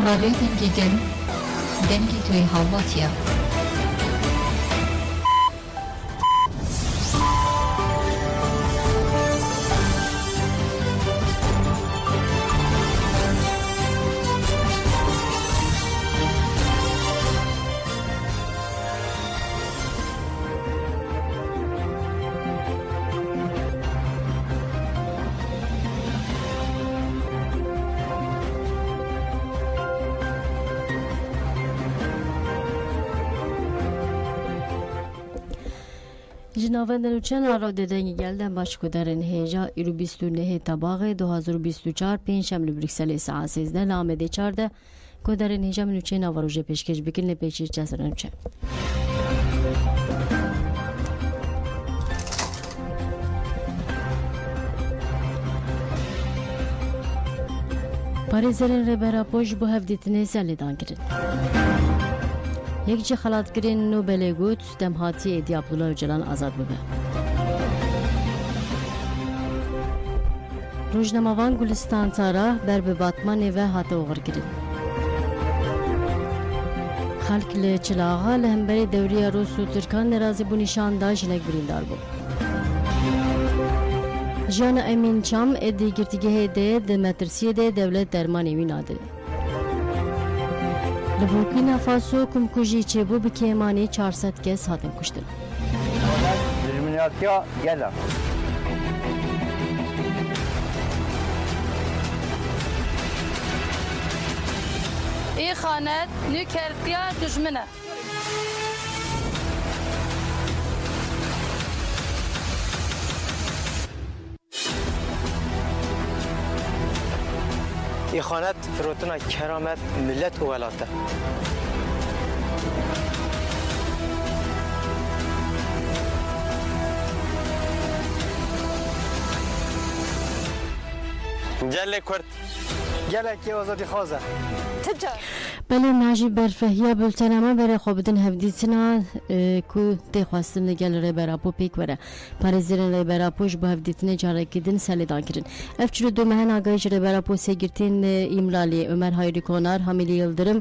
رادیو دنگی دل دنگی توی هاواتیا جنابندن چند آرا دیدنگی گلدن باش کدرن هیجا ایرو 29 تباغ 2024 پنجشنبه بریکسل ساعت 13 نامده 14 کدرن هیجا منو چند آواروژه پیشکش بکن لپیچی چسرن چند پاریزرین ربرا پوش بو هفدیتنه سالیدان کرد یک جی خلاتگرین نوبل گوت دمهاتی ایدی عبدالله öcalan آزاد ببه روزنامه‌وان گلستان تارا بر به باتمان و هات اوغر گرین خلق لچلاغا لهمبری دوری روس و ترکان نرازی بو نشان دا جنک بریندار بو جان امین چام ادی گرتیگه ده دمترسیه ده دولت درمان امین آده لبورکینا فاسو کم کجی چه بو بکیمانی 400 کس هاتن کشتن. Eliminatya gelen. İyi xanet nükertiya düşmene. İhanet firotuna keramet millet uvelatı. Celle Kurt. Gelek ki azadi khaza. بله ناجی برفهیا بلتنامه بره خوابدن هفدیتنا کو دخواستن لگل ری براپو پیک وره پارێزەرن ری براپوش بۆ هەفدیتنە جارێکردن سەلێدان کردن ev çilo dö mehen agayî ji reberapo sêgirtên îmlalê Ömer Hayri Konar Hamilî Yıldırım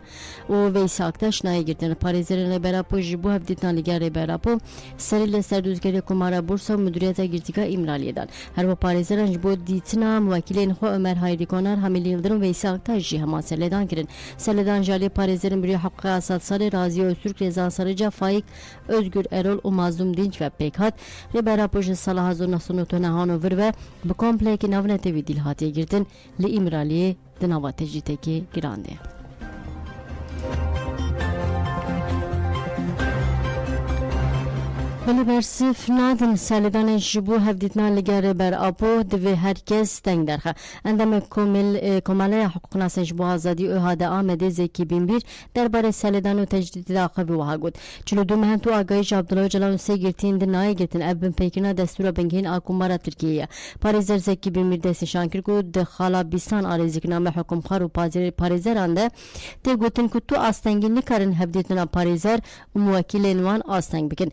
û Veysel Aktaş nayê girtin parêzerên reberapo ji bo hevdîtina lîgel reberapo serî li ser dûzgerê Komara Bursa û Mudîriyeta Girtîka Îmraliyê dan her bo parêzeran ji bo dîtina muwekîlên xwe Ömer Hayri Konar Hamilî Yıldırım Veysel Aktaş jî hema sەlêdan kirin sەlêdan jî parêzerên birî heqqa Asad Salê Raziya Öztürk Rêza Sarıca Faik Özgür Erol û Mazlum Dinç ve pêkhat reberapo ji sala 1990 hanover ve bi komplekî navnetewî dîl hatiye girtin li Îmraliyê di nava tecrîtekê girandê. Beli bersif nadin salidanên ji bo hevdîtina lîgerê berapo divê herkes teng derxe. Endamê Komaleya Hukuknasên ji bo azadî ÖHD Amedê Zekî Binbîr derbarê salidan û tecdîdê axivî wiha got. Çilo du mehen tu agahî ji Abdullah Öcalan û sê girtiyên di nayê girtin ev bin pêkirina destûra bingehîn a Komara Tirkiyeyê. Parêzer Zekî Binbîr dest nîşan kir ku di xala bîstan arêzîkname hukûmxwar û parêzeran de tê gotin ku tu astengî nikarin hevdîtina parêzer û muwekîlên wan asteng bikin.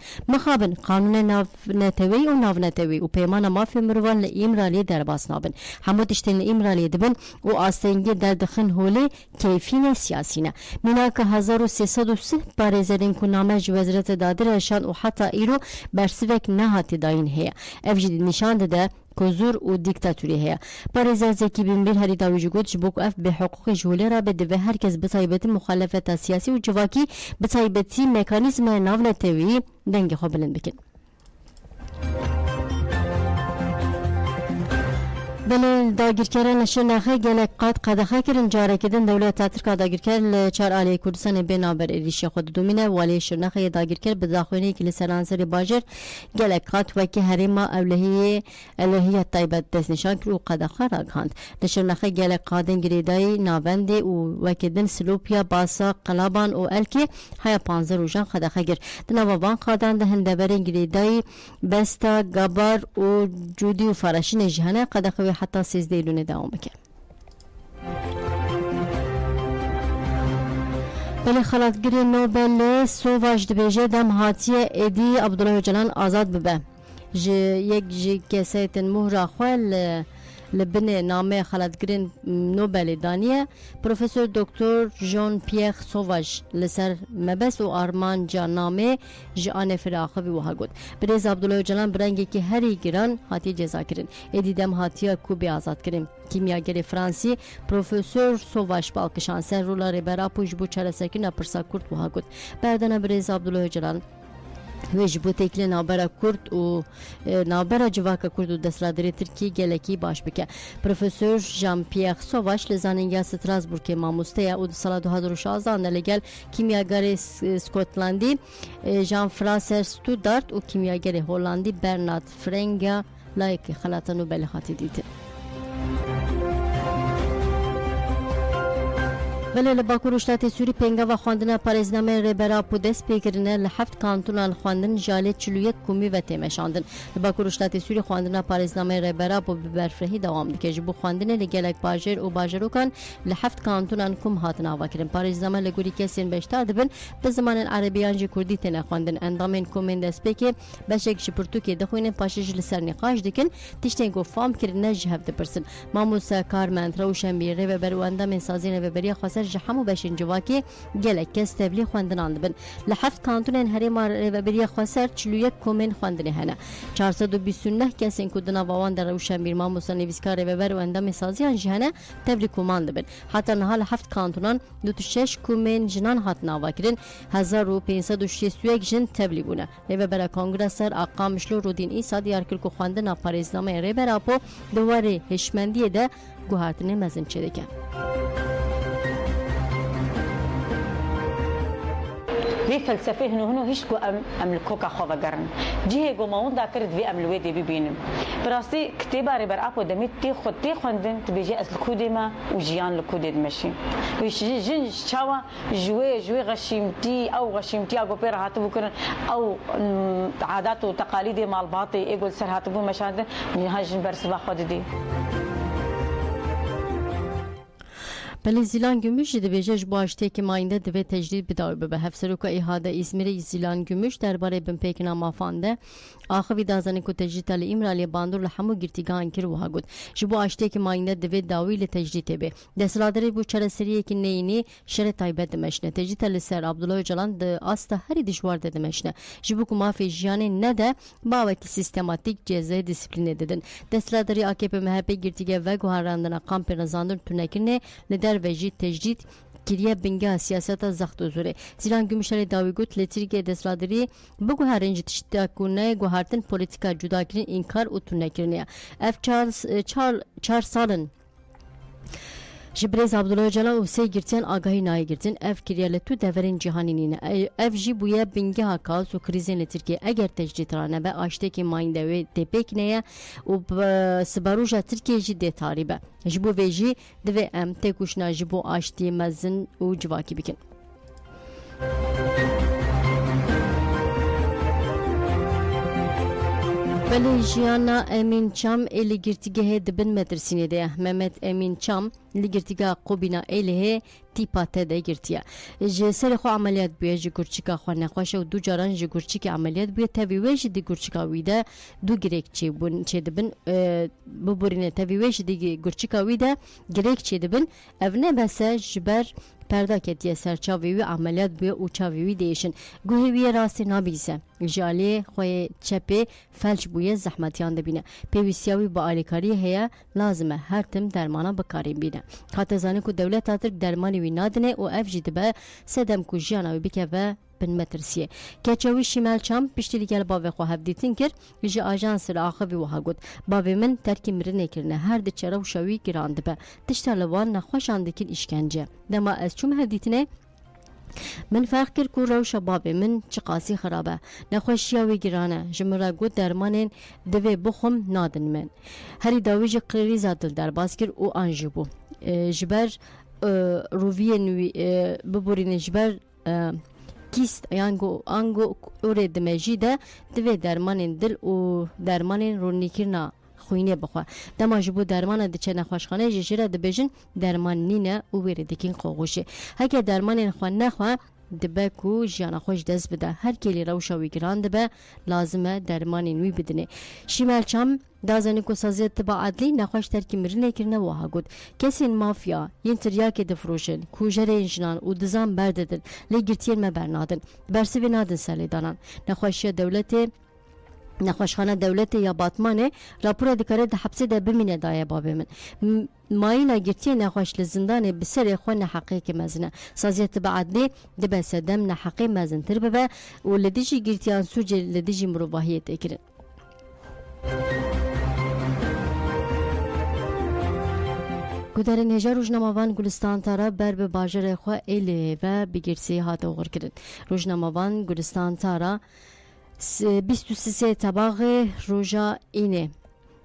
قانون ناونتوی و ناونتوی و پیمان مافی مروان لإمرالی در باس نابن همو تشتین لإمرالی دبن و آستنگی در دخن هولی کیفین سیاسینه مناک 1330 پارێزerên ku name ji wezareta dadira şan û heta îro bersivek nehatî dayîn heye ev jî nîşan dide ku zûr û dîktatûrî heye parêzer Zekî Binbîr herî dawî ji got ji bo ku ev bêheqûqî ji holê re be divê herkes bi taybetî muxalefeta siyasî û civakî bi taybetî mekanîzmaya navnetewî dengê xwe bilind bikin. بله داگیرکران شناخه گلک قد قدخه کرن جارکدن دولت ترکیه داگیرکر لچار علی کردستان بنابر ایریش خود دومینه ولی شناخه داگیرکر بداخونی کلی سرانسر باجر گلک قد وکی هریما الهیت طیبت دست نشان کرد و قدخه راگهاند لشناخه گلک قادن گریدای ناوندی و وکدن سلوپیا باسا قلابان و الکی های 15 روزان قدخه گر دنوابان قادن دهندبرین گریدای بستا گابار و جودی و فراشین جهانه قدخه حتی 13 ایلون دوام بکن. بله خلاتگری نوبل سوواج دبیجه دم هاتیه ایدی عبدالله öcalan آزاد ببه. یک کسایت مهر خوال لبن نامه خلدگرین نوبل دانیه پروفسور دکتر جان پییر سوواش لسر مبس و آرمان جانامه جان فراخوی وها گوت برز عبدالله جلان برنگی که هری گران هاتی جزا کرن ادیدم هاتیا کوبی آزاد کرن کیمیاگر فرانسی پروفسور سوواش بالکشان سر رولا ریبرا پوش بو چرسکن پرسا کرد وها گوت بردن برز عبدالله جلان ویج بو تکل نابرا کرد و نابرا جواکا کرد و دسترادری ترکی گلکی باش بکه پروفسور جان پییر سوواش لزانینگا ستراسبورگ ماموسته و سال 2016 لگل کیمیاگر اسکاتلندی جان فرانسر ستودارت و کیمیاگر هلندی برنارد فرنگا لایک خلاط نوبل هاتی دیده ولی لباکور اشتات سوری پنگا و خواندن پارێزنامە ڕێبەرا پودەست پێکردنە لە 7 کانتونان خواندن ژالێت چلویەت کومی و تێمەشاندن لباکور اشتات سوری خواندن پارێزنامە ڕێبەرا بۆ بەرفرەهی دەوام دکێ بۆ خواندنە لە گەلک باژێر و باژەرۆکان لە 7 کانتونان کوم هاتن ئاواکردن پارێزنامە لە گوری کەسێن بەشدار دەبن بە زمانن عەرەبیان جی کوردی تێنە خواندن ئەندامên کومên destpêkê beşek ji pirtûkê dixwînin paşê ji li ser nîqaş dikin tiştên ku famkirine ji hev dipirsin mamûse karmend rewşenbî rêveber û endamên sazîn rêveberiya xweser ji hemû beşên civakê gelek kes tevlî xwendinan dibin li 7 kantonên herêma rêveberiya xweser 41 komên xwendinê hene 429 kesên ku di nava wan de rewşenbîr mamûsa nivîskar rêveber û endamên saziyan jî hene tevlî koman dibin heta niha li 7 kantonan 26 komên jinan hatin avakirin 1561 jin tevlî bûne rêvebera kongreser Aqa Mişlo Rûdîn îsa diyar kir ku xwendina parêznameyê rêbera po di warê hêşmendiyê de guhartinê mezin çêdike في فلسفه هنو هیچ کو املکوکا خو گرن جه گو ماون دا کرد وی املوی دی ببینم براستی کتابه ری بر اپو دمی تی خود تی خوندن تبیجی اصل کودما و جیان لکود ماشي وش جن چاوا جوي غشيمتي او غشيمتي اگو پر هاتو بكن او عادات و تقاليد مال باطي يقول سر هاتو مشاهد نهاجن برسبا خود دي بله زیلان گموش دبیجه جبو اشتیک ماینده دوی تجدید بداوی به هفسروکا ایهاده İzmir'e زیلان گموش درباره بن پیکنا مافانده آخوی دازانی کو تجدید لی امرالی باندور لحمو گرتیگان کر وها گود جبو اشتیک ماینده دوی داوی لی تجدید به دسلادری بو چرسریه کی نینی شر تایبت دمشنه تجدید لی سر عبدالله جلان د استا هری دشوار دمشنه جبو کو مافی جیانی نه ده باوکی سیستماتیک جزای دیسیپلین ددن دسلادری AKP MHP گرتیگه و گوهراندنا کامپ نزاندر تونکرنه ve jî tecdît kiriye binga siyaseta zaxt uzure zilan gümüşleri davi gut letirge desradiri bu guharin tiştakune guhartin politika judakirin inkar utunekirne ev çar salın Jibrez Abdullah Öcalan û sê girtiyan agahî nayê girtin ev kiriye li tu deverên cîhanî nîne ev jî bûye bingeha kaos û krîzên li Tirkiye eger tecdît rane be aştekê mayîn de wê dê pêkine û sibaroja Tirkiye jî dê tarî be ji bo vê jî divê em têkuşina ji bo aştiyê mezin û civakî bikin Beli jiyana Emin Çam eli girtigehe dibin medresine de Mehmet Emin Çam li girtiga qobina elihe tipa te de girtiye ji ser xo ameliyat buye ji gurçika xo nexweş û du caran ji gurçiki ameliyat buye tevî wê ji di gurçika wî de du girekçe bun çê dibin bu borîne tevî wê ji di gurçika wî de girekçe dibin ev ne bese ji ber perda ketiye serçavî wî ameliyat buye û çavî wî değişin guhê wî rastî nabîse ji aliyê xwe çepê felç bûye zehmetiyan dibîne pêwîstiya wî bi alîkariyê heye lazim e her tim dermana bikarîn bîne hate zanî ku dewleta Tirk dermanî wî nadine û ev jî dibe sedem ku jiyana wî bikeve bin metrisiye keçewî Şimal Çam piştî gel bavê xwe hevdîtin kir ji ajansê li axivî wiha got bavê min terkî mirinê kirine her diçe rewşa wî giran dibe tişta li wan nexweşan dikin îşkence dema ez çûm hevdîtinê من فرق کر کو روشا بابه من چقاسی خرابه نخوشیا وی گرانه جمرا گو درمانین دوی بخم نادن من هری داویج قریزا دل در باز کر او انجبو جبر رووین ببورین جبر کیست انگو اوره دمجی ده دوی درمانین دل او درمانین رونیکرنا خوینه بخوا دما جبو درمان د چه نخوشخانه ججره د بجن درمان نینه او ویری دکین قوغوشه هکه درمان خو نه خو دبه کو جیانا خوش دست بده هر کلی روشا وی گران دبه لازمه درمانی نوی بدنه شیمل چم دازنی کو سازی تبع عدلی نخوش ترکی مرنه کرنه وها گود کسین مافیا ین تریاک دفروشن کوجره جنان و دزان برددن لگرتیر ما برنادن برسی و نادن سلیدانان نخوشی دولت نخوشخانه دولت یا باتمانه راپور دکاره ده حبسه ده بمینه دایه بابه من ماینا گرتی نخوش لزندان بسر خون حقیق مزنه سازیت بعدلی ده بس دم نحقی مزن تربه و لدیجی گرتیان سوج لدیجی مروباهیت اکرن گودرین هجار روزنامه‌وان گلستان تارا بر به باجر خو اله و بگیرسی هات اوغر کرد روزنامه‌وان گلستان تارا 23 تباغ روجا اینه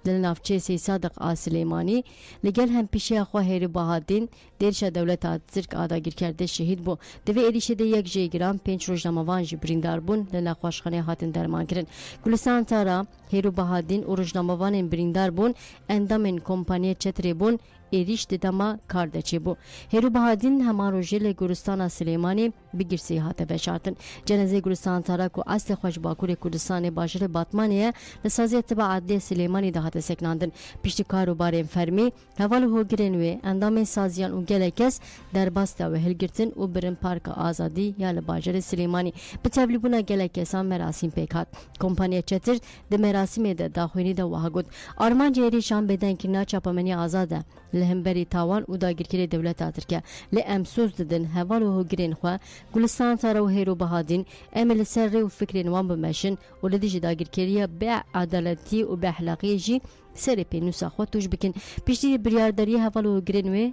لنافچه سی صادق آسلیمانی لگل هم پیشه خو هری بهادین درش دولت آترک آداگیر کرده شهید بو دوی ایریشه ده یک جیگرام 5 روزنامه‌وان جبریندار بون لنخوشخانه هاتن درمان کرن گلستان تارا هری بهادین و روزنامه‌وان بریندار بون اندامن کمپانی چتری بون ایریش دما کاردچی بو هرو بهادین همان روزل گورستان سلیمانی بگیرسی هاته بشارتن جنازه گورستان تارا کو اصل خوش باکور کردستان باجر باتمانیه لسازی تبع عدلی سلیمانی ده هاته سکناندن پیشتی کاروبار فرمی حوال هوگرن و اندام سازیان و گلکس در باستا و هلگرتن و برن پارک آزادی یا لباجر سلیمانی به تبلیبونا گلکسان مراسم پیکات کمپانی چتر ده مراسم ده داخوینی ده وحگود آرمان جیری شام بدن کرنا چاپمنی آزاده لهمبری تاوان و داگیرکری دولت ترکیه لام سوز ددن حوال و گرین خو گلستان تارا و هیرو بهادین امل سر و فکر وان بمشن و لدیج داگیرکری به عدالتی و به اخلاقی جی سر پینوس خو توش بکن پیشتی بریارداری حوال و گرین و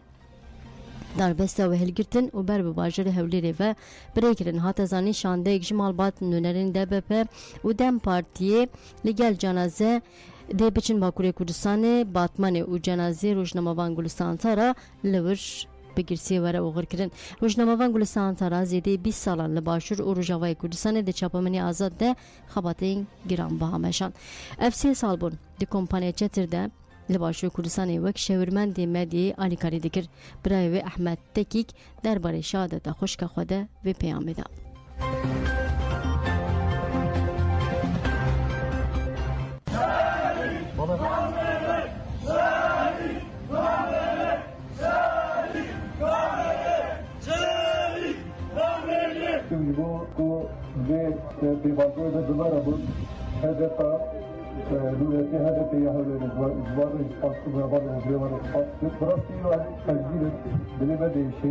داربسته و هلگرتن و بر باجر هولیری و بریکرن هات زانی شانده اجمال بات نونرین دبپ و دم پارتیه لگل جنازه ده بچن باکوری کردستان باتمان و جنازه روزنامه‌وان گلستان تارا لورش بگیرسی وره اوغر کرن روزنامه‌وان گلستان تارا زیده 20 سالان لباشور و روجاوای کردستان ده چاپمنی آزاد ده خباتین گران بهامشان افسی سال بون ده کمپانی چتر ده لباشور کردستان وک شورمند مدی آلیکاری دکر برای احمد تکیک درباره شهادت خوشک خوده و پیام ده को ये दिवाली का दोबारा बुल है देता दूसरे है देते यहाँ ले दोबारा स्पष्ट दोबारा दोबारा स्पष्ट बराती वाली तस्वीर दिले में देशे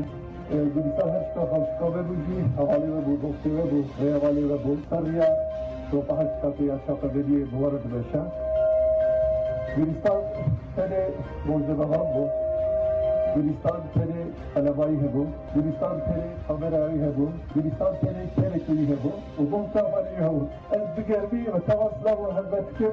गुलिस्तान है तो हम कब भी हवाले में बुल दोस्ती में बुल हवाले में बुल सरिया तो पहाड़ का पे अच्छा कर दिए दोबारा दिशा गुलिस्तान तेरे मौजूद है वो गुलिस्तान तेरे अलवाई है वो गुलिस्तान तेरे अमेराई है वो गुलिस्तान तेरे तेरे कुली है वो बहुत सारी है वो इस बिगरबी वतवासला वो हज़रत के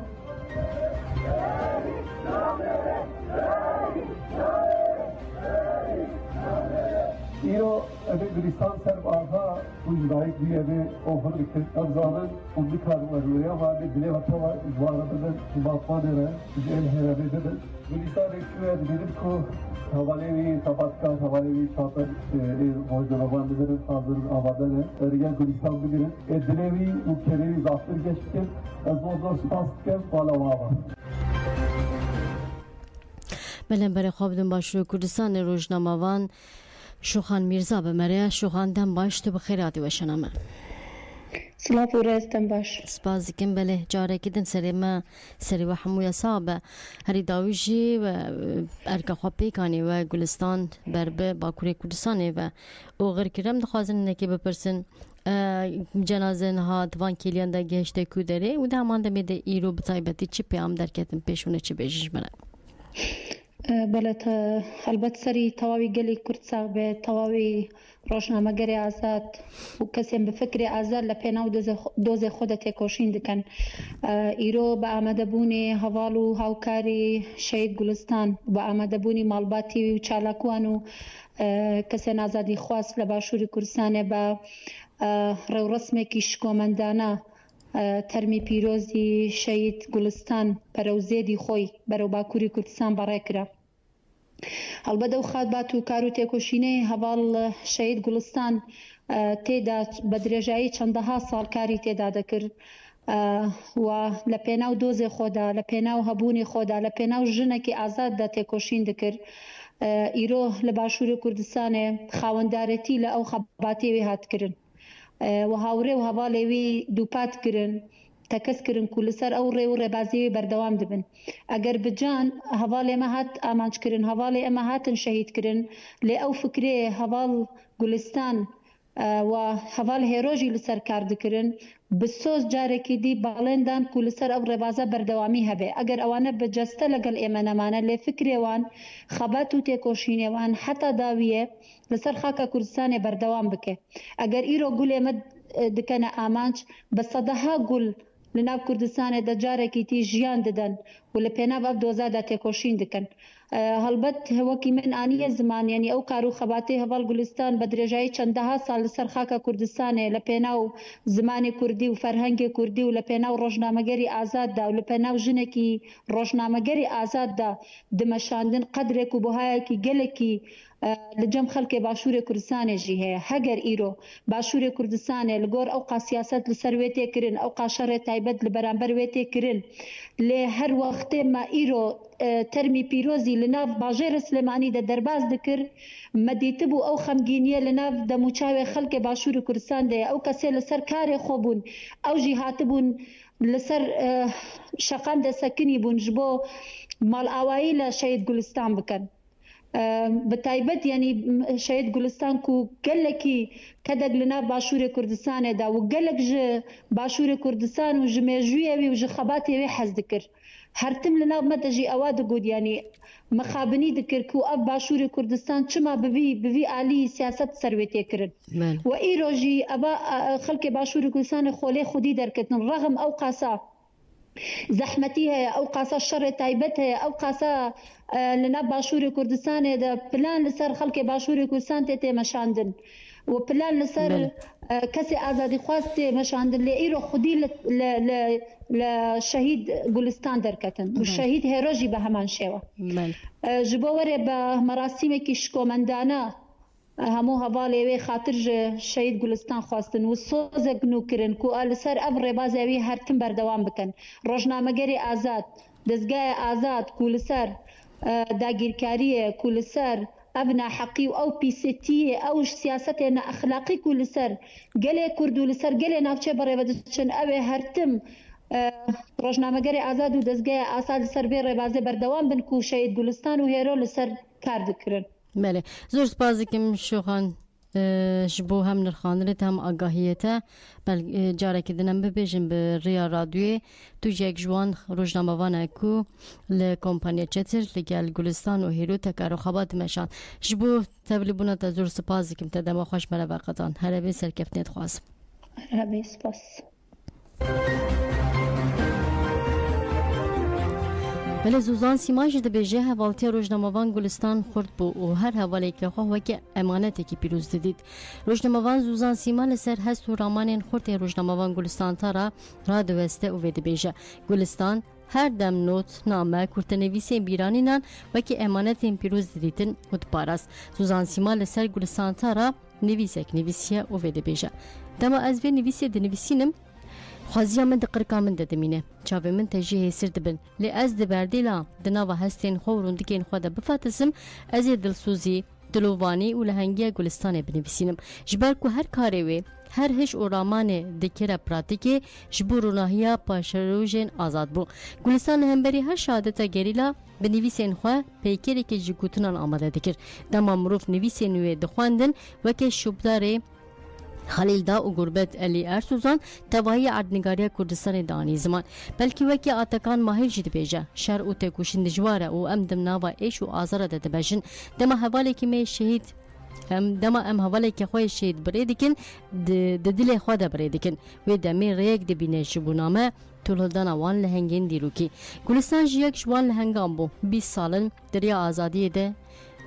इरो अभी गुलिस्तान सर आहा कुछ लाइक भी अभी ओवर लिखे अब ज़ामन उन्हीं खानों में रुया वाले दिले वतवा वाला बदल बापा ने रहे जेल है अभी बदल गुलिस्तान एक चुया दिल को हवाले भी तबात का हवाले भी छापर बहुत जवाबान नजर हाजिर आवाज़ है रिया गुलिस्तान भी गिरे ये दिले भी मुख्यरे भी जाफर के शिकल अज़मोज़ स्पास्ट के वाला वावा بلن برای خواب دن باشور کردستان روزنامه‌وان شوخان میرزا بمره شوخان دم باش تو بخیراتی وشنامه سلام پورستم باش سپاس کن بله جاره کدن سری و حمویا صابه هری داویجی و ارکا خواب پیکانی و گلستان بربه باکوری کردستانه و اوغر کرم دخوازن نکی بپرسن جنازه ها دوان کلیان دا گهشته کودره و دا همان دمیده ایرو بطایبتی چی پیام درکتن پیشونه چی بیشش منه بلت البته سری تواوی گلی کرد ساغبه تواوی روشنامه‌گری آزاد و کسی به فکر آزاد لپناو دوز خودت کوشین دکن ایرو با آمده بونی حوالو هاوکاری شهید گلستان با آمده بونی مالباتی و چالاکوانو کسی آزادی خواست لباشوری کردستان با رو رسم کشکومندانه ترمی پیروزی شهید گلستان برو زیدی خوی برو باکوری کردستان برای کرد هەڵبەدە و خاتبات و کار و تێکۆشینەی هەواڵ شەید گوڵستان تێدا بە درێژایی چەندەها ساڵ کاری تێدا دەکرد و لە پێناو دۆزێ خۆدا لە پێناو هەبوونی خۆدا لە پێناو ژنێکی ئازاددا تێکۆشین دەکرد ئیرۆ لە باشووری کوردستانێ خاوەندارەتی لە ئەو خەباتێوی هاتکردن و هاوڕێ و هەواڵێوی دووپاتکردن تەکەسکردن و لەسەر ئەو ڕێ و ڕێبازیەوی بەردەوام دەبن ئەگەر بجان هەواڵ ئێمە هات ئامانجکردن هەواڵی ئەمە هاتن شەهیدکردن لێ ئەو فکرێ هەواڵ گولستان و هەواڵ هێرۆژی لەسەر کار دەکردن بسۆز جارێکی دی باڵێندان و لەسەر ئەو ڕێبازە بەردەوامی هەبێ ئەگەر ئەوانە بەجەستە لەگەڵ ئێمە نەمانە لێ فکرێوان خەبات و تێکۆشینێوان حتا داویە لەسەر خاکە کوردستانێ بەردەوام بکە ئەگەر ئیرۆ گول ئێمە دکەنە ئامانج بە سەدەها گول لە ناو کوردستانێ دەجارێکی تی ژیان دەدەن و لە پێناو ئەو دۆزادا تێکۆشین دکەن هەڵبەت وەکی من ئانیە زمانیانی ئەو کار و خەباتی هەواڵ گولستان بە درێژایی چەندەها ساڵ لەسەر خاکە کوردستانێ لە پێناو زمانی کوردی و فەرهەنگی کوردی و لە پێناو ڕۆژنامەگەری ئازاددا و لە پێناو ژنێکی ڕۆژنامەگەری ئازاددا دمەشاندن قەدرێک و بۆهایەکی گەلێکی لەجەم خەڵکێ باشووری کوردستانێژی هەیە هەگەر ئیرۆ باشووری کوردستانێ لەگۆر ئەو قاسیاسەت لەسەر وێ تێکردن ئەو قاشەڕێ تایبەت لە بەرامبەر وێ تێکردن لێ هەر وەختێ ما ئیرۆ تەرمی پیرۆزی لەناو باژێرە سلێمانیدا دەرباز دەکرد مەدیتە بوو ئەو خەمگینیە لەناو دەموچاوێ خەڵکێ باشووری کوردستان دەیە ئەو کەسێ لەسەر کارێ خۆ بوون ئەو ژی هاتبوون لەسەر شەقام دەسەکنی بوون ji بۆ ماڵئاوایی لە شەید گولستان بکەن بە تایبەت ینی شەید گولستان و گەلێکی کەدەک لەناو باشووری کوردستانێدا و گەلێک ji باشووری کوردستان و ji مێژوویەوی و ji خەباتێوێ حەز دکرد هەرتم لەناو مەدەژی ئەوا دەگوت ینی مەخابنی دکرد و ئەف باشووری کوردستان چما بڤی عالی سیاست سەروێ تێکردن و ئیرۆژی ئەبا خەڵکی باشووری کوردستانی خۆلێ خودی دەرکردن ڕەغم ئەو قاسا زەحمەتی هەیە ئەو قاسە شەڕێ تایبەت هەیە ئەو قاسە لەناو باشووری کوردستانێدا پلان لەسەر خەڵکی باشووری کوردستان تێ تێمەشاندن و پلان لەسەر کەسی ئازادی خواست تێمەشاندن لێ ئیرۆ خودی لە شەهید گولستان دەرکەتن و شەهید هێرۆژی بە هەمان شێوە ji بۆ وەرێ بە مەراسیمێکی شکۆمەندانە هەموو هەواڵێوێ خاتر شەید گولستان خواستن و سۆزێک نوکردن و لەسەر ئەم ڕێبازەوی هەرتم بەردەوام بکەن ڕۆژنامەگەری ئازاد دەستگای ئازاد و لەسەر داگیرکاریە و لەسەر ئەو ناحەقی و ئەو پیسەتیە ئەو سیاسەتێ نەئەخلاقی و لەسەر گەلێ کورد و لەسەر گەلێ ناوچێ بەڕێوەدەچن ئەوێ هەرتم ڕۆژنامەگەری ئازاد و دەستگای ئاساد لەسەر بێ ڕێبازێ بەردەوام بن و شەید گولستان و هێرۆ لەسەر کار دکردن بله زۆر سپاس دەکەم شوخان ji bo hem nirxandinê hem agahiyete carekî din em bibêjin bi rêya radyoyê tu jek ji wan rojnamevanek ku li kompanya Çetir li gel Gulistan û Hêrû tekar û xebat dimeşand ji bo tevlîbûna te zor spas dikim te dema xweş merhaba qetan herevê serkeftinê dixwazim herevê spas بله زوزان سیما جی دبیجه هوالتی روزنامه‌وان گلستان خورد بو و هر حوالی که خواه وکی امانتی که پیروز دید روزنامه‌وان زوزان سیما لسر هست و رامان خورد روزنامه‌وان گلستان تارا را دوسته و دبیجه گلستان هر دم نوت نامه کورتنویسی بیرانینان وکی امانتی پیروز دیدن و دپاراست زوزان سیما لسر گلستان تارا نویسیه و دبیجه دما از وی نویسی دنویسینم خوازیا من دقرقا من ددمینه چاوه من تجیه سر دبن لی از دبردیلا دناوا هستین خو روندکین خو ده بفاتسم از دلسوزی دلووانی و لهنگی گلستان بنویسینم جبر کو هر کاروی هر هش و رامان دکره پراتیکی جبور ناهیا پاشروژن آزاد بو گلستان همبری هر شهادتا گریلا بنویسین خو پیکری که جگوتنان آماده دکر دما مروف نویسین و دخواندن وکه شبداره خلیل دا و گربت علی ارسوزان تواهی عردنگاری کردستان دانی زمان بلکه وکی آتکان ماهر جد بیجه شر و تکوشن دجواره و ام دم ناوا ایش و آزاره ده دبجن دما حوالی که می شهید دما ام حوالی که خوی شهید بریدکن دل خود بریدکن و دمی ریک دبینه شبونامه تولدان وان لهنگین دیروکی گلستان جیک جوان لهنگام بو 20 سالن دریا آزادی ده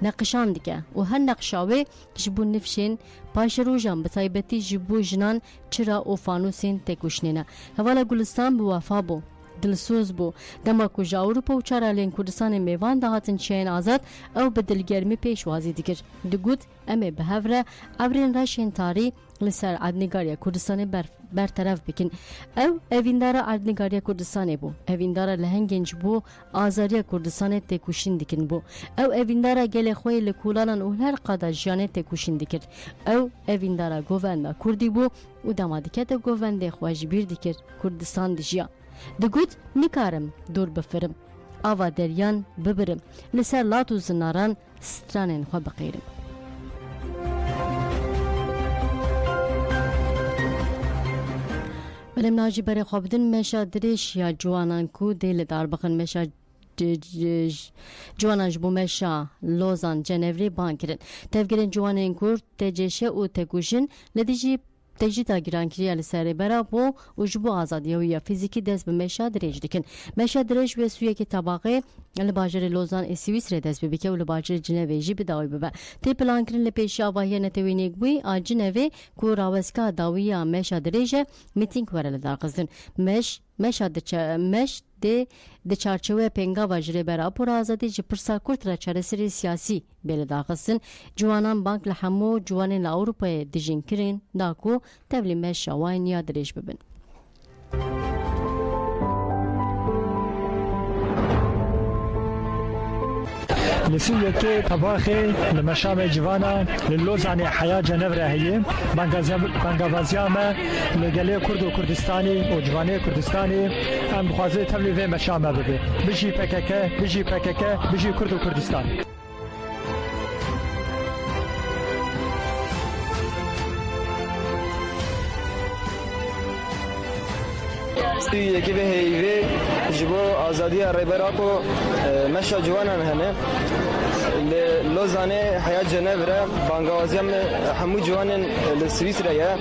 نقشان دیگه و هر نقشاوی جبو نفشین پاش روزان بتایبتی جبو جنان چرا و فانوسین تکوشنینه حوالا گلستان بو وفا بو دلسوز بو دما کو جاوروپا و چارالین کردستان میوان دهاتن چین آزاد او به دلگرمی پیشوازی دکر دگوت امه به هفره ابرین راشین تاری لسر عدنگاریا کردستان برطرف بکن او اویندارا عدنگاریا کردستان بو اویندارا لهنگنج بو آزاریا کردستان تکوشین دکن بو او اویندارا گل خوی لکولانان و هر قادا جانه تکوشین دکر او اویندارا گووندا کردی بو و دامادکت گوونده خواج بیر دکر کردستان دجیا دگوت نکارم دور بفرم آوا دریان ببرم لسر لاتو زناران سترانین خوا بقیرم بلیم ناجی برای خوابدن مشا دریش یا جوانان کو دیل دار بخن مشا جوانان جبو مشا لوزان جنوری بان کرن تفگرین جوانان کور تجشه و تگوشن لدیجی تجدید گرانکیری لسری برا بو و جبو آزادی و یا فیزیکی دست به مشا دریج دکن مشا دریج و سویه که طبقه لباجر لوزان سوئیسرا دست ببیکه و لباجر جنوی جی بداوی ببه تی پلان کرن لپیش آواهی نتوینیک بوی آ جنوی کو راوسکا داوی مشا دریجه میتینگ ورل دار قزدن مش د چارچوه پنگا واجره برا پر آزادی جی پرسا کرد را چارسری سیاسی بیل داخستن جوانان بانک لحمو جوانین اروپای دیجین کرین داکو تبلی مشا واین یا دریج ببن لسوية كي طباخي لمشام جوانا للوزعني حياة جنبرة هي بانغافازياما لقلي كرد وكردستاني وجواني كردستاني ام بخوازي تبلي في مشامة ببي بيجي PKK بيجي كرد وكردستان یکی به هیوی جبو آزادی ریبراکو مشا جوانان همه لوزانه حیات جنبره بانگوازی همو جوانان لسویسرا یا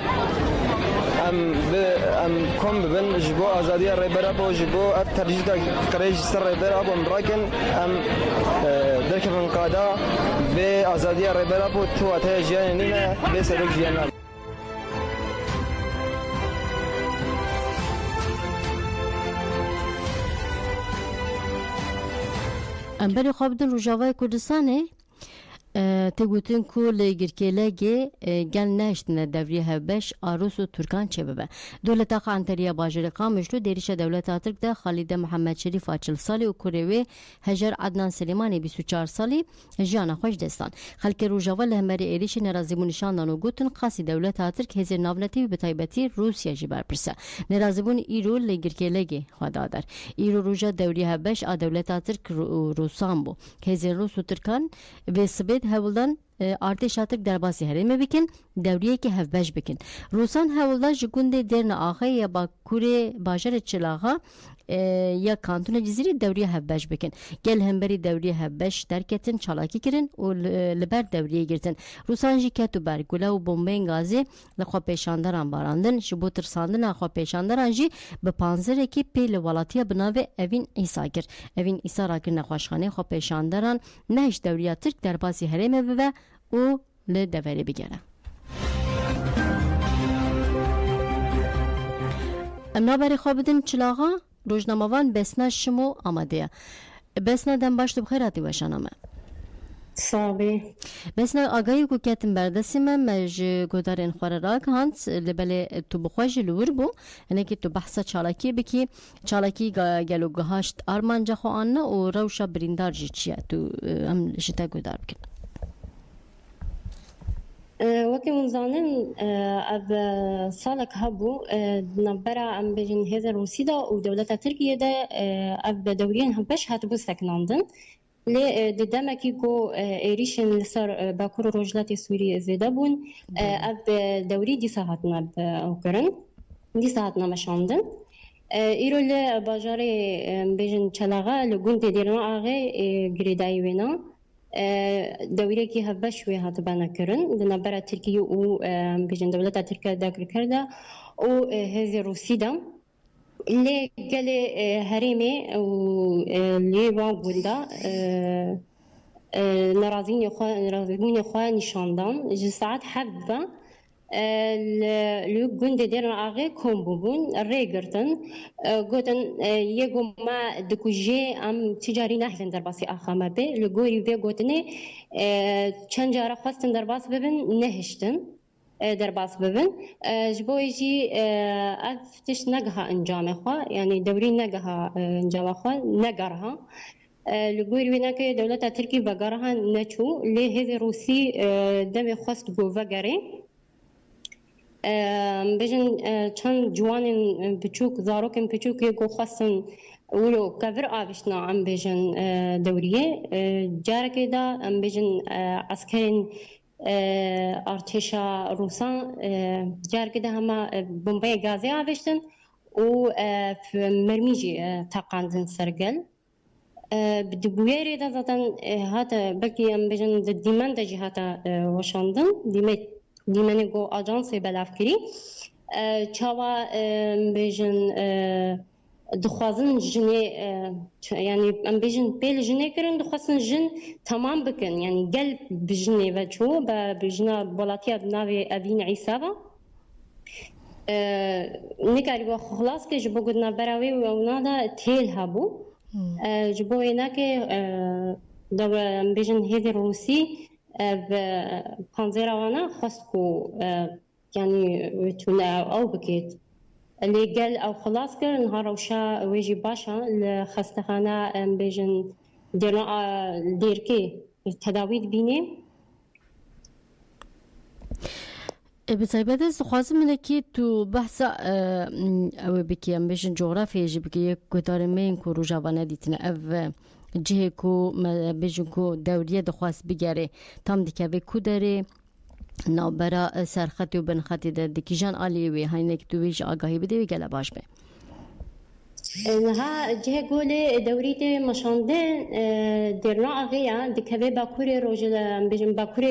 ام کم ببن جبو آزادی ریبراکو جبو ترجیح کریج سر ریبراکو مراکن ام درک من قادا به آزادی ریبراکو تو اتای جیان نیمه به سرک جیان امبری خوابدن روجاوای کردستانه تگوتن کو لگرکلگی گل نشتن دوری هبش آروس و ترکان چه ببه دولت آقا انتریا باجر قامشلو دیریش دولت آترک ده خالد محمد شریف 40 سالی و کوروی هجر عدنان سلیمانی 24 سالی جیان خوش دستان خلک روجاوا لهمری ایریش نرازی بونشان دانو گوتن قاسی دولت آترک هزر ناونتی به تایبتی روسیا جی برپرسه نرازی بون ایرو لگرکلگی خدادر ایرو روجا دوری هبش آ دولت آترک روسان بو هزر روس و ترکان و سبید هولدان ارتش آترک درباسی هرمه بکن دوریه که هفبش بکن روسان هولدان جگونده درن آخه یا با کوره باجر چلاغا یا کانتون جزیره دوریه هفبش بکن گل همبری دوریه هفبش درکتن چالاکی کرن و لبر دوریه گرتن روسان جی کتو برگوله و بومبین گازی لخوا پیشاندران باراندن شبو ترساندن اخوا پیشاندران جی به پانزر کی پیل والاتیا بناوه اوین ایسا گر اوین ایسا را کرن خواشخانه خوا پیشاندران نهش دوریه ترک درباسی هرمه ببه و لدوری بگره امنا بری خوابدن چلاغا روزنامه‌وان بسنا شمو آماده بسنا دم باش تو بخیراتی وشانامه صابي بسنا آگاهی کو کتم بردسیم مج گودارن خوراک هانس لبله تو بخواج لور بو یعنی که تو بحث چالاکی بکی چالاکی گلو گهاشت آرمانجا خو آنه و روشا بریندار جی چیه تو هم جتا گودار بکن وكي منزانن أب صالك هبو نبرة أم بجن هذا روسيدا ودولة تركيا ده أب دوريين هبش هتبو سكناندن ل دمكي كو إيريشن لسر باكور رجلات سوريا زيدابون أب دوري دي ساعتنا بأوكرن دي ساعتنا مشاندن إيرو ل باجاري بجن چلاغا لجون تديرنا آغي جريداي وينا دوره کی هفش وی هات بنا کرن دنبره ترکیه و بجن دولت ترکیه داخل کرده و هذه روسیه دا اللي قال هريمه و اللي وابوندا نرازين يخوان نشاندان جساعات حبه لو گند دیرن آغی کم بودن ریگرتن گوتن یکو ما دکوجه ام تجاری نهلن در باسی آخامه به لگوری و گوتنه چند جاره خواستن در باس ببین نهشتن در باس ببین جبویجی افتش نگها انجام خوا یعنی دوری نگها انجام خوا نگرها لگوری وینا که دولت ترکی بگرها نچو لی هذی روسی دم خواست گو وگره بجن چند جوان بچوک زاروکن بچوک یکو خواستن ولو كفر آبشنا عم بجن دورية جارك دا عم بجن عسكرين ارتشا روسان جارك دا هما بومباي غازي آبشتن و مرميجي تاقاندن سرقل بدبويري دا زادن هاتا بلكي عم بجن ديمان دا جهاتا وشاندن دیمانی گو آجانسی بلافکری چاوا بیشن دخوازن جنی یعنی ام بیشن پیل جنی کرن دخوازن جن تمام بکن یعنی گل بجنی و چو بجنا بولاتیا ناوی اوین عیسابا نکاری با خلاص که جبو گدنا براوی و اونا دا تیل هبو جبو اینا که دا بیشن هیدی روسی بپانزیروانا خواست کو یعنی تونه او بکید اللي قال او خلاص كر نهار وشا ويجي باشا لخستخانه بيجن ديرنا ديركي التداوي بيني بتایبت است خوازم اینه که تو بحث او بکیم بيجن جغرافيا جبكي كتارمين كو روجاوانه دیتنه او جهه کو بيجن کو دوريه دخواست بگره تام دیکه به کو داره نابرا سرخطی و بنخطی ده دکیجان آلیوی هاینه که تویش آگاهی بده و گله باش به ها جه گوله دوریت مشانده درنا آغیا دکوه باکور روژل بجن باکور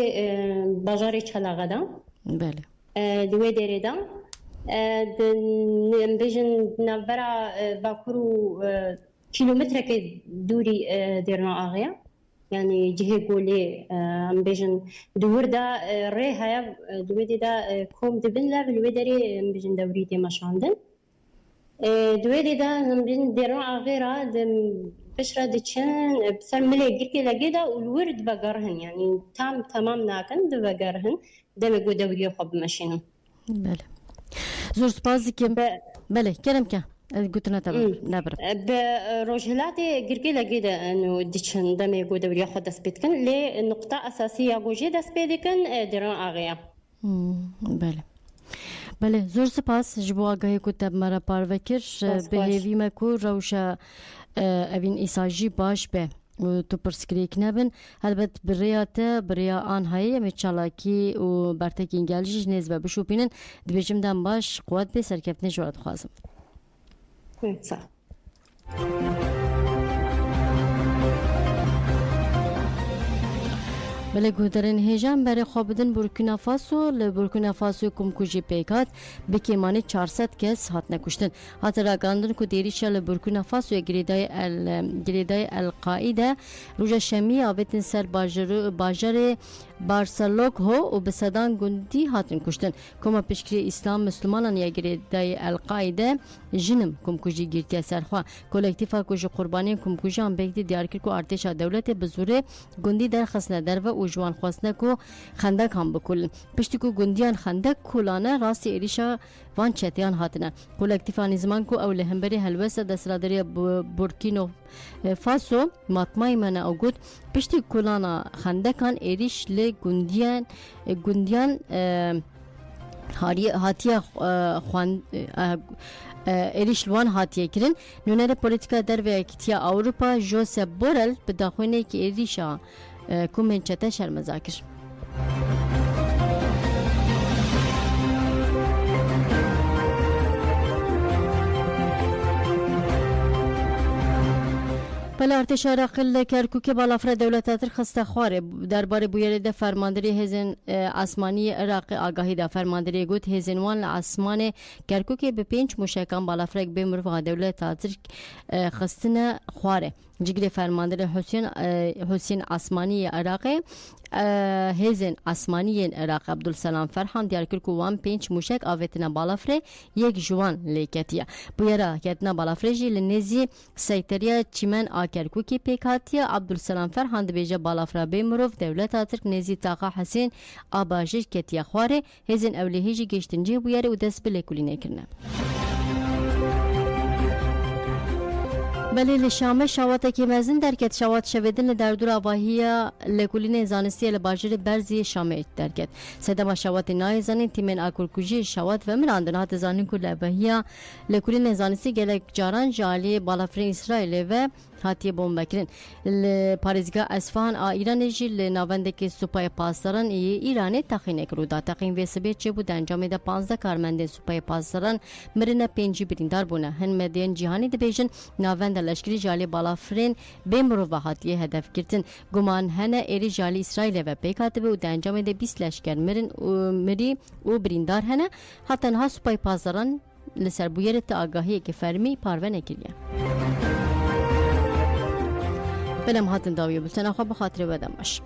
بازار چلاغه دا بله دوی دره دا بجن نابرا باکور کیلومتر که دوری درنا آغیا يعني جهه قولي عم بيجن دور دا ري هيا دويدي دا كوم دبن لا بالودري عم بيجن دوريتي مشاندن دويدي دا عم بيجن ديروا غيرها بشرة ديشن بسر ملي جيكي لقيدا والورد بقرهن يعني تمام ناكن دبقرهن دم جو دوري خب ماشينه بله زور سپاس كم بله كلام كه قلتنا تمام نبرة بروجهلاتي جرجي لقيدا إنه ديشن دم يقول دوري خد دسبيتكن لنقطة أساسية وجه دسبيتكن دران آغيا. بله زور سپاس جبوا آگاهی کتاب مرا پاروکر به هیوی مکو روشا اوین ایساجی باش به و تو پرسکریک نبن البته بریا آنهایی میچالاکی و برتکی انگلیش نیز و بشوپینن دبیجم دم باش قوت به سرکفتن جواد خوازم. بله گودرن هیجان برای خوابیدن بورکینافاسو لبورکینافاسو کمکوژی پیکات به کمانی 400 کس هات نکشتن هات راگاندن که دیریش لبورکینافاسو گریدای القاعده روز شمی آبتن سر باجر بارسلوک ها و به صدان گندی هاتن کشتن کما پیشکری اسلام مسلمانان یا گریدای القاعده جنم کمکوژی گیرتی سرخوا کلکتیفا کج قربانی کمکوژی هم بگی دیار کرد که ارتش دولت بزوره گندی در خسنه در و جوان خواستنه کو خندق هم بکل پشتی کو گندیان خندق کولانه راستی ایریشا وان چتیان هاتنه کلکتیفانی زمان کو اول همبری هلوسه دسترادری بورکینو فاسو ماتمای من اوگود پشتی کولانا خندقان ایریش ل گندیان هاتیه خوان ایریش لوان هاتیه کرن نونر پولیتیکا در و اکتیا اوروپا جوزف بورل به داخونه که ایریشا کومن چته شرمزاکر بله ارتش راقل کرکوک بالافر دولت خسته خواره درباره بویره فرمانداری هزن آسمانی عراق آگاهی ده فرمانداری گفت هزنوان آسمان کرکوک به 5 مشکان بالافر به مرو دولت خستنه خواره جگری فرماندار حسین عثمانی عراقی هزن عثمانی عراق عبدالسلام فرحان دیار کرد که وان 5 موشک آویتنا بالافره یک جوان لیکتیه بویرا کتنا بالافره جی لنزی سیطریه چیمن آکرکوکی پیکاتیه عبدالسلام فرحان دبیجه بالافره بیمروف دولت ترک نزی تاقا حسین آباجش کتیه خواره هزن اولیهی جی گشتنجی بویره و دست بلیکولی نکرنه بله لشامه شواته که مزن درکت شوات شویدن در دور آواهی لکولین زانستی لباجر برزی شامه درکت سدما شوات نای زنین تیمن آکورکوژی شوات و مراندن هات زانین کل آواهی لکولین زانستی گلک جاران جالی بالافرین اسرائیل و هاتیه بوم بکرین پاریزگاه اصفهان ایران جی لناوندک سوپای پاسداران ایرانی تخین کرده تخین و سبیت چه بود انجام ده 15 کارمند سوپای پاسداران مرن 5 بریندار بونه هن مدین جهانی ده بیجن ناوند لشکری جالی بالافرین بیمرو و هاتیه هدف گرتن گمان هنه ایری جالی اسرائیل و پیکاتبه و ده انجام ده 20 لشکر مری و بریندار هنه حتی انها سوپای پاسداران لسر بویرت آگاهی که فرمی پارو نکریه بلم هاتن داویه بلتن آخوا بخاطر بدم باش